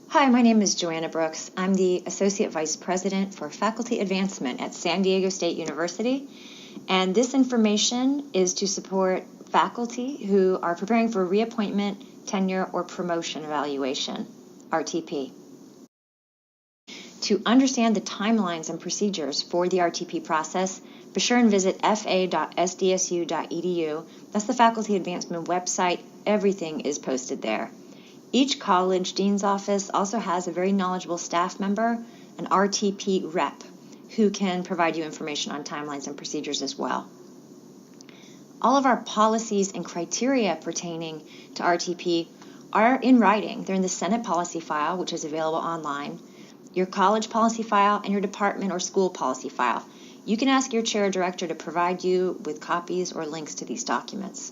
Hi, my name is Johanna Brooks. I'm the Associate Vice President for Faculty Advancement at San Diego State University, and this information is to support faculty who are preparing for reappointment, tenure, or promotion evaluation, RTP. To understand the timelines and procedures for the RTP process, be sure and visit fa.sdsu.edu. That's the Faculty Advancement website. Everything is posted there. Each college dean's office also has a very knowledgeable staff member, an RTP rep, who can provide you information on timelines and procedures as well. All of our policies and criteria pertaining to RTP are in writing. They're in the Senate policy file, which is available online, your college policy file, and your department or school policy file. You can ask your chair or director to provide you with copies or links to these documents.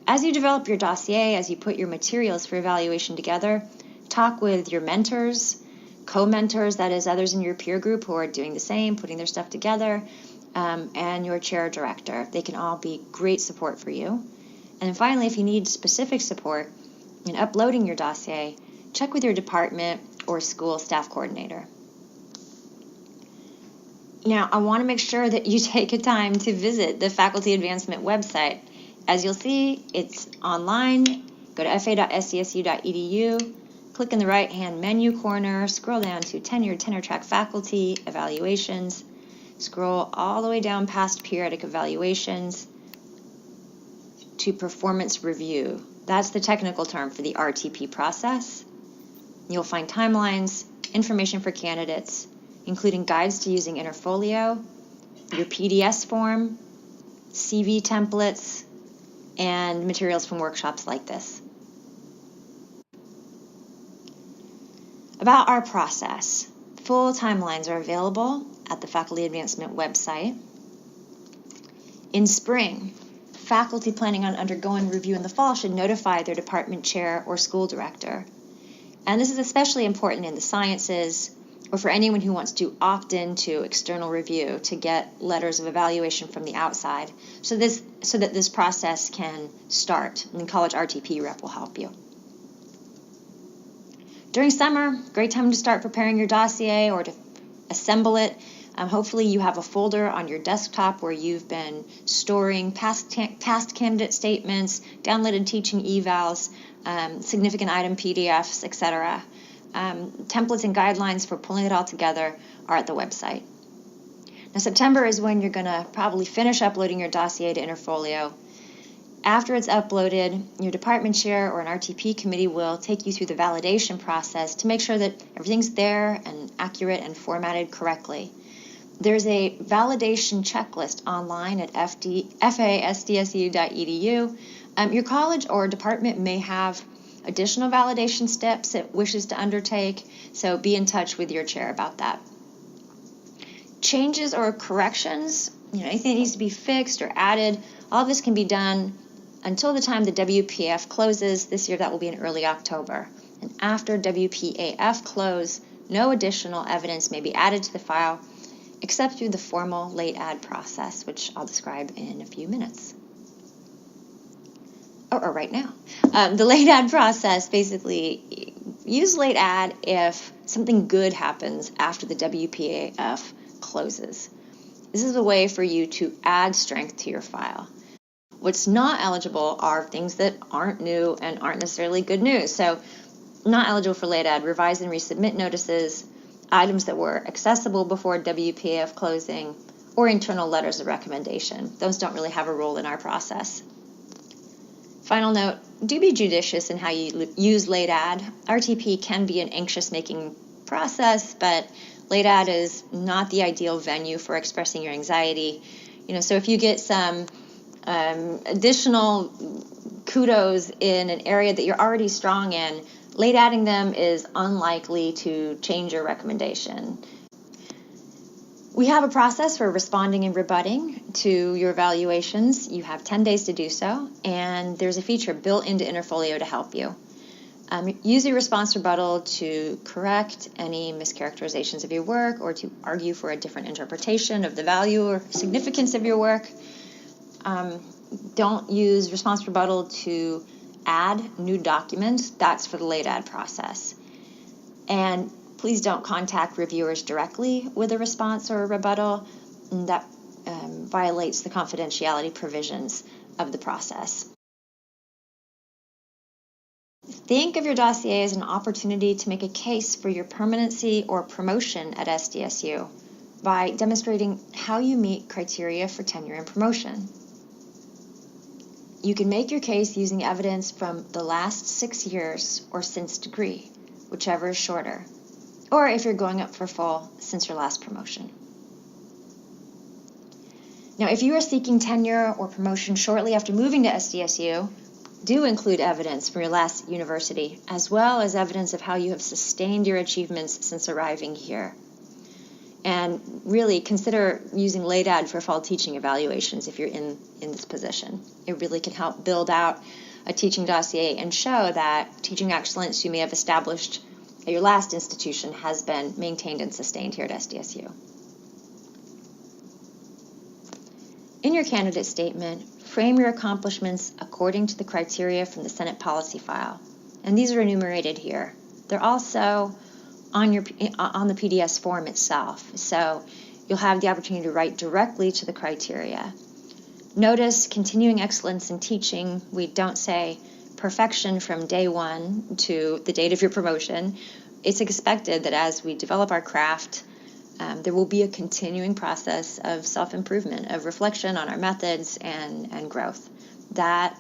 As you develop your dossier, as you put your materials for evaluation together, talk with your mentors, co-mentors, that is others in your peer group who are doing the same, putting their stuff together, and your chair or director. They can all be great support for you. And finally, if you need specific support in uploading your dossier, check with your department or school staff coordinator. Now, I want to make sure that you take a time to visit the Faculty Advancement website. As you'll see, it's online. Go to fa.sdsu.edu, click in the right-hand menu corner, scroll down to tenure track faculty, evaluations, scroll all the way down past periodic evaluations to performance review. That's the technical term for the RTP process. You'll find timelines, information for candidates, including guides to using Interfolio, your PDS form, CV templates, and materials from workshops like this. About our process, full timelines are available at the Faculty Advancement website. In spring, faculty planning on undergoing review in the fall should notify their department chair or school director. And this is especially important in the sciences or for anyone who wants to opt into external review to get letters of evaluation from the outside so that this process can start, and the college RTP rep will help you. During summer, great time to start preparing your dossier or to assemble it. Hopefully you have a folder on your desktop where you've been storing past candidate statements, downloaded teaching evals, significant item PDFs, etc. Templates and guidelines for pulling it all together are at the website. Now, September is when you're going to probably finish uploading your dossier to Interfolio. After it's uploaded, your department chair or an RTP committee will take you through the validation process to make sure that everything's there and accurate and formatted correctly. There's a validation checklist online at fa.sdsu.edu. Your college or department may have additional validation steps it wishes to undertake, so be in touch with your chair about that. Changes or corrections, anything that needs to be fixed or added, all this can be done until the time the WPAF closes. This year that will be in early October. And after WPAF close, no additional evidence may be added to the file except through the formal late add process, which I'll describe in a few minutes. Or right now. The late add process, basically, use late add if something good happens after the WPAF closes. This is a way for you to add strength to your file. What's not eligible are things that aren't new and aren't necessarily good news. So, not eligible for late add, revise and resubmit notices, items that were accessible before WPAF closing, or internal letters of recommendation. Those don't really have a role in our process. Final note, do be judicious in how you use late add. RTP can be an anxious-making process, but late add is not the ideal venue for expressing your anxiety. So if you get some additional kudos in an area that you're already strong in, late adding them is unlikely to change your recommendation. We have a process for responding and rebutting to your evaluations. You have 10 days to do so, and there's a feature built into Interfolio to help you. Use your response rebuttal to correct any mischaracterizations of your work or to argue for a different interpretation of the value or significance of your work. Don't use response rebuttal to add new documents. That's for the late add process. And please don't contact reviewers directly with a response or a rebuttal. That violates the confidentiality provisions of the process. Think of your dossier as an opportunity to make a case for your permanency or promotion at SDSU by demonstrating how you meet criteria for tenure and promotion. You can make your case using evidence from the last 6 years or since degree, whichever is shorter, or if you're going up for full, since your last promotion. Now, if you are seeking tenure or promotion shortly after moving to SDSU, do include evidence from your last university, as well as evidence of how you have sustained your achievements since arriving here. And really consider using LADAD for fall teaching evaluations if you're in this position. It really can help build out a teaching dossier and show that teaching excellence you may have established at your last institution has been maintained and sustained here at SDSU. In your candidate statement, frame your accomplishments according to the criteria from the Senate policy file. And these are enumerated here. They're also on the PDS form itself, so you'll have the opportunity to write directly to the criteria. Notice continuing excellence in teaching. We don't say perfection from day one to the date of your promotion. It's expected that as we develop our craft, there will be a continuing process of self-improvement, of reflection on our methods and growth. That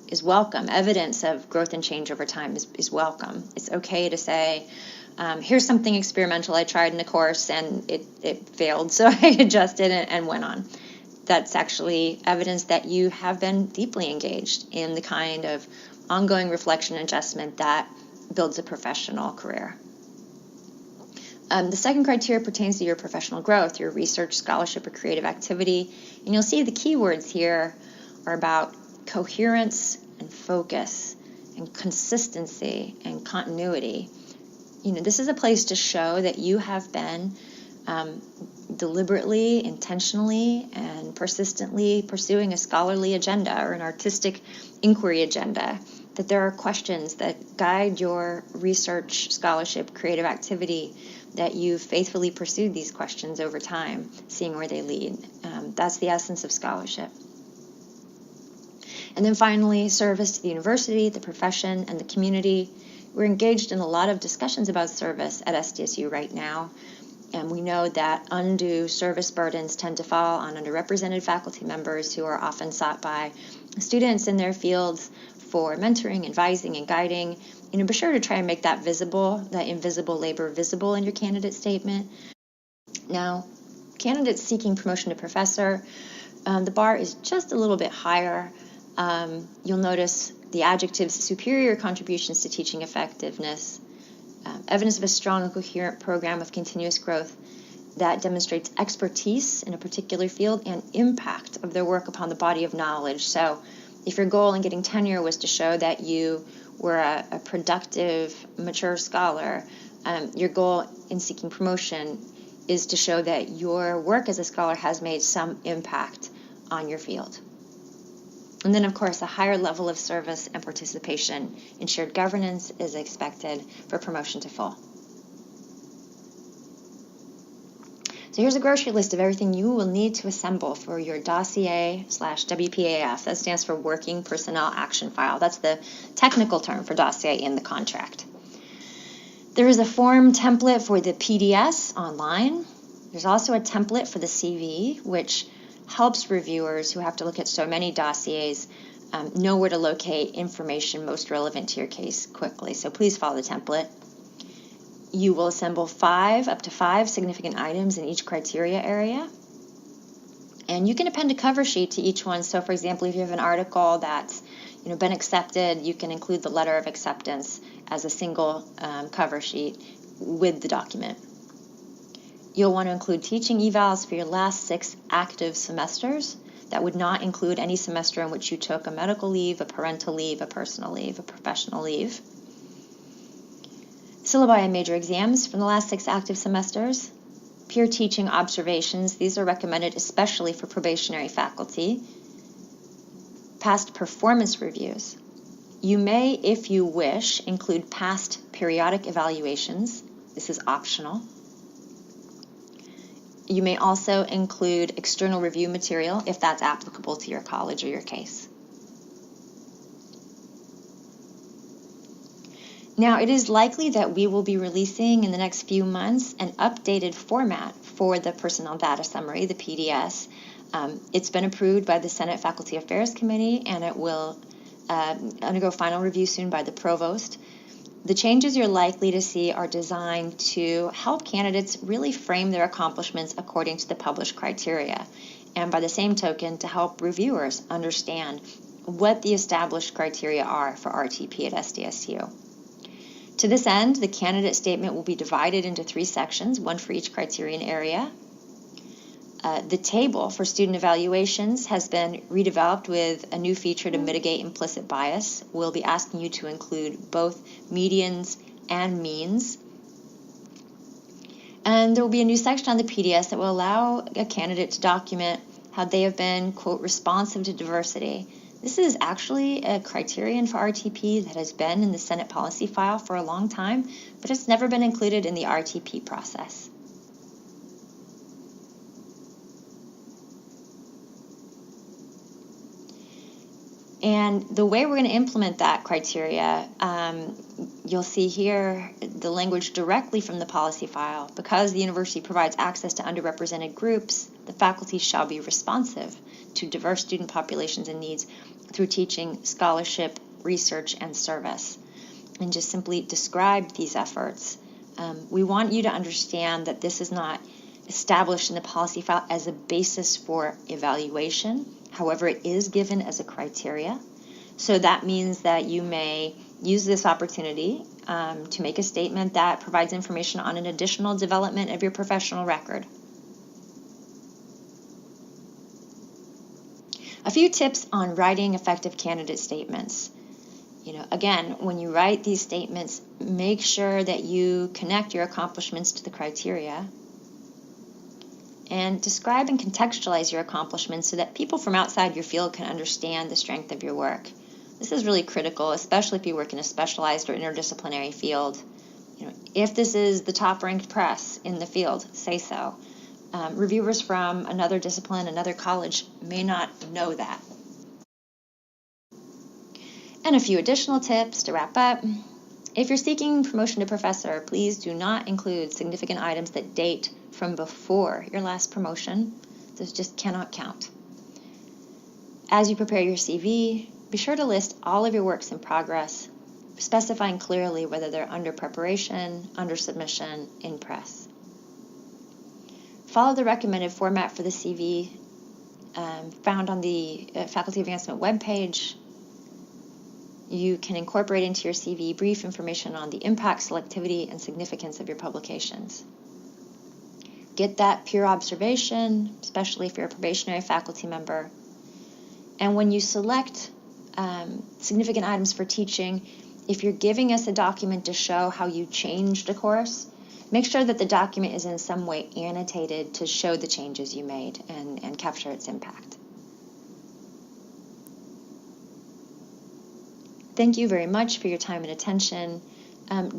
is welcome. Evidence of growth and change over time is welcome. It's okay to say, here's something experimental I tried in a course and it failed, so I adjusted and went on. That's actually evidence that you have been deeply engaged in the kind of ongoing reflection and adjustment that builds a professional career. The second criteria pertains to your professional growth, your research, scholarship, or creative activity. And you'll see the keywords here are about coherence and focus and consistency and continuity. This is a place to show that you have been deliberately, intentionally, and persistently pursuing a scholarly agenda or an artistic inquiry agenda, that there are questions that guide your research, scholarship, creative activity, that you've faithfully pursued these questions over time, seeing where they lead. That's the essence of scholarship. And then finally, service to the university, the profession, and the community. We're engaged in a lot of discussions about service at SDSU right now, and we know that undue service burdens tend to fall on underrepresented faculty members who are often sought by students in their fields for mentoring, advising, and guiding. Be sure to try and make that visible, that invisible labor visible in your candidate statement. Now, candidates seeking promotion to professor, the bar is just a little bit higher. You'll notice the adjectives superior contributions to teaching effectiveness, evidence of a strong and coherent program of continuous growth that demonstrates expertise in a particular field and impact of their work upon the body of knowledge. So if your goal in getting tenure was to show that you were a productive, mature scholar, your goal in seeking promotion is to show that your work as a scholar has made some impact on your field. And then, of course, a higher level of service and participation in shared governance is expected for promotion to full. So here's a grocery list of everything you will need to assemble for your dossier/WPAF. That stands for Working Personnel Action File. That's the technical term for dossier in the contract. There is a form template for the PDS online. There's also a template for the CV, which helps reviewers who have to look at so many dossiers know where to locate information most relevant to your case quickly. So please follow the template. You will assemble up to five significant items in each criteria area. And you can append a cover sheet to each one. So for example, if you have an article that's been accepted, you can include the letter of acceptance as a single cover sheet with the document. You'll want to include teaching evals for your last 6 active semesters. That would not include any semester in which you took a medical leave, a parental leave, a personal leave, a professional leave. Syllabi and major exams from the last 6 active semesters. Peer teaching observations. These are recommended especially for probationary faculty. Past performance reviews. You may, if you wish, include past periodic evaluations. This is optional. You may also include external review material if that's applicable to your college or your case. Now, it is likely that we will be releasing in the next few months an updated format for the Personnel Data Summary, the PDS. It's been approved by the Senate Faculty Affairs Committee, and it will undergo final review soon by the Provost. The changes you're likely to see are designed to help candidates really frame their accomplishments according to the published criteria, and by the same token, to help reviewers understand what the established criteria are for RTP at SDSU. To this end, the candidate statement will be divided into 3 sections, one for each criterion area. The table for student evaluations has been redeveloped with a new feature to mitigate implicit bias. We'll be asking you to include both medians and means. And there will be a new section on the PDS that will allow a candidate to document how they have been, quote, responsive to diversity. This is actually a criterion for RTP that has been in the Senate policy file for a long time, but it's never been included in the RTP process. And the way we're going to implement that criteria, you'll see here the language directly from the policy file. Because the university provides access to underrepresented groups, the faculty shall be responsive to diverse student populations and needs through teaching, scholarship, research, and service. And just simply describe these efforts. We want you to understand that this is not established in the policy file as a basis for evaluation. However, it is given as a criteria. So that means that you may use this opportunity to make a statement that provides information on an additional development of your professional record. A few tips on writing effective candidate statements. Again, when you write these statements, make sure that you connect your accomplishments to the criteria. And describe and contextualize your accomplishments so that people from outside your field can understand the strength of your work. This is really critical, especially if you work in a specialized or interdisciplinary field. If this is the top-ranked press in the field, say so. Reviewers from another discipline, another college, may not know that. And a few additional tips to wrap up. If you're seeking promotion to professor, please do not include significant items that date from before your last promotion. Those just cannot count. As you prepare your CV, be sure to list all of your works in progress, specifying clearly whether they're under preparation, under submission, in press. Follow the recommended format for the CV found on the Faculty Advancement webpage. You can incorporate into your CV brief information on the impact, selectivity, and significance of your publications. Get that peer observation, especially if you're a probationary faculty member. And when you select significant items for teaching, if you're giving us a document to show how you changed a course, make sure that the document is in some way annotated to show the changes you made and capture its impact. Thank you very much for your time and attention.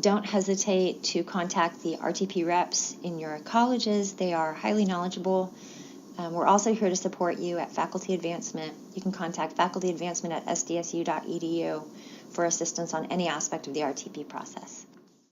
Don't hesitate to contact the RTP reps in your colleges. They are highly knowledgeable. We're also here to support you at Faculty Advancement. You can contact Faculty Advancement at sdsu.edu for assistance on any aspect of the RTP process.